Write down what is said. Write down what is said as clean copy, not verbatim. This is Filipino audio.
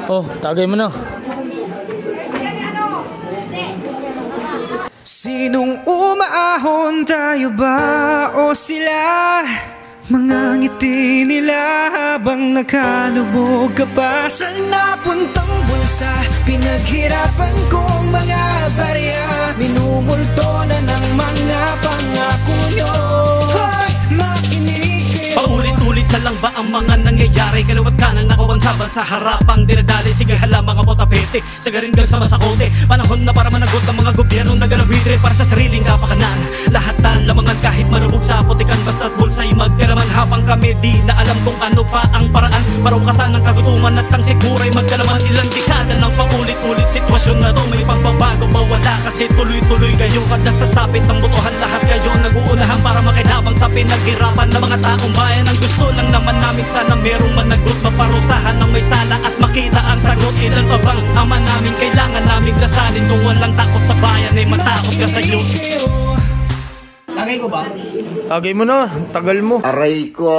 Oh, tagay mo na. Sinong umaahon, tayo ba o sila? Mga ngiti nila habang nakalubog ka pa. Saan napuntang bulsa? Pinaghirapan kong mga barya. Minumulto na ng mga pangako nyo. Hoy, makinig kayo. Paulit-ulit na lang ba ang mga nangyayari? Kaliwat kanan nakawansaban sa harapang dinadali. Sige hala mga potapete, sagaringgang sa masakote. Panahon na para managot ng mga gobyerno na galawidre para sa sariling kapakanan. Lahat na lamangan kahit marubog sa putikan. Basta't bulsa'y magkaraman habang kami di na alam kung ano pa ang paraan para ukasan ng kagutuman at ang siguray magkalaman. Ilang dekada ng paulit-ulit sitwasyon na to may pagbabago ba wala kasi tuloy-tuloy kayo kada sasapit ng botohan. Lahat kayo nag-uunahan para makinabang sa pinaghirapan ng mga taong bayan. Ang gusto lang naman namin sana merong managot, maparusahan ng may sala at makita ang sagot. Ilan pa bang ama namin kailangan naming dasalin? Kung walang takot sa bayan ay matakot ka sa Diyos. Tagay ko ba? Tagay mo na, tagal mo. Aray ko.